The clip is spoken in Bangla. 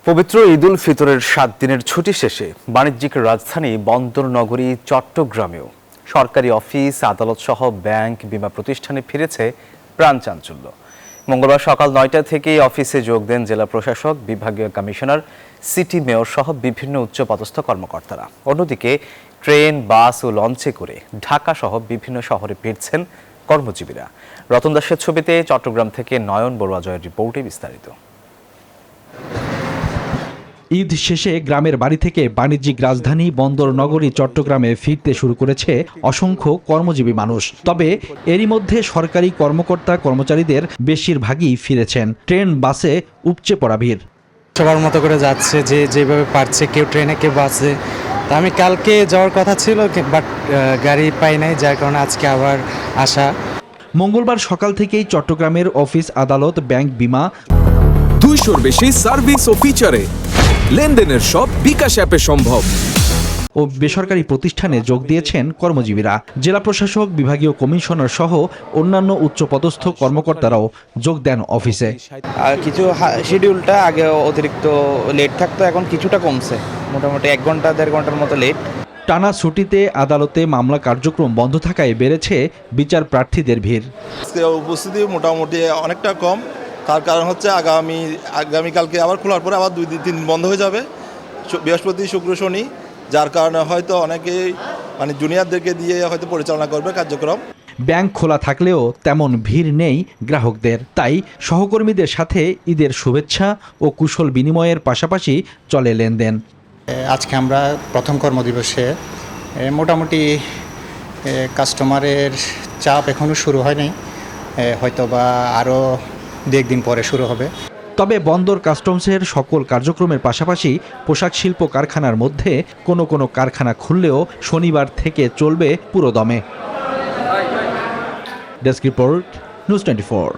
পবিত্র ঈদ উল ফিতরের 7 দিনের ছুটি শেষে বাণিজ্যিক রাজধানী বন্দর নগরী চট্টগ্রামেও সরকারি অফিস, আদালত সহ ব্যাংক, বীমা প্রতিষ্ঠানে ফিরেছে প্রাণচাঞ্চল্য। মঙ্গলবার সকাল 9টা থেকেই অফিসে যোগ দেন জেলা প্রশাসক, বিভাগীয় কমিশনার, সিটি মেয়র সহ বিভিন্ন উচ্চপদস্থ কর্মকর্তারা। অন্যদিকে ট্রেন, বাস ও লঞ্চে করে ঢাকা সহ বিভিন্ন শহরে ফিরছেন কর্মজীবীরা। রতন দাসের ছবিতে চট্টগ্রাম থেকে নয়ন বড়ুয়া জয়ের রিপোর্টে বিস্তারিত। ঈদ শেষে গ্রামের বাড়ি থেকে বাণিজ্যিক রাজধানী বন্দর নগরী চট্টগ্রামে ফিরতে শুরু করেছে অসংখ্য কর্মজীবী মানুষ। তবে এরই মধ্যে সরকারি কর্মকর্তা কর্মচারীদের বেশিরভাগই ফিরেছেন। ট্রেন, বাসে উপচে পড়া ভিড়। সবার মতো করে যাচ্ছে, যে যেভাবে পারছে, কেউ ট্রেনে, কেউ বাসে। তা আমি কালকে যাওয়ার কথা ছিল, বাট গাড়ি পাই নাই, যার কারণে আজকে আবার আসা। মঙ্গলবার সকাল থেকেই চট্টগ্রামের অফিস, আদালত, ব্যাংক, বিমা 200-র বেশি সার্ভিস ও ফিচারে লেনদেনের সব বিকাশ অ্যাপে সম্ভব ও বেসরকারি প্রতিষ্ঠানে যোগ দিয়েছেন কর্মজীবীরা। জেলা প্রশাসক, বিভাগীয় কমিশনার সহ অন্যান্য উচ্চপদস্থ কর্মকর্তারাও যোগ দেন অফিসে। কিছু শিডিউলটা আগে অতিরিক্ত লেট থাকতো, এখন কিছুটা কমছে, মোটামুটি 1 ঘন্টা 1.5 ঘন্টার মতো লেট। টানা ছুটিতে আদালতে মামলা কার্যক্রম বন্ধ থাকায় বেড়েছে বিচার প্রার্থীদের ভিড়। উপস্থিতি মোটামুটি অনেকটা কম। তার কারণ হচ্ছে আগামীকালকে আবার খোলার পরে আবার 2-3 দিন বন্ধ হয়ে যাবে, বৃহস্পতি, শুক্র, শনি, যার কারণে হয়তো অনেকেই জুনিয়রদেরকে দিয়ে হয়তো পরিচালনা করবে কার্যক্রম। ব্যাংক খোলা থাকলেও তেমন ভিড় নেই গ্রাহকদের, তাই সহকর্মীদের সাথে ঈদের শুভেচ্ছা ও কুশল বিনিময়ের পাশাপাশি চলে লেনদেন। আজকে আমরা প্রথম কর্মদিবসে মোটামুটি কাস্টমারের চাপ এখনও শুরু হয়নি, হয়তো বা আরও 2-1 দিন পরে শুরু হবে। তবে বন্দর কাস্টমসের সকল কার্যক্রমের পাশাপাশি পোশাক শিল্প কারখানার মধ্যে কোনো কোনো কারখানা খুললেও শনিবার থেকে চলবে পুরোদমে। Desk report, news 24।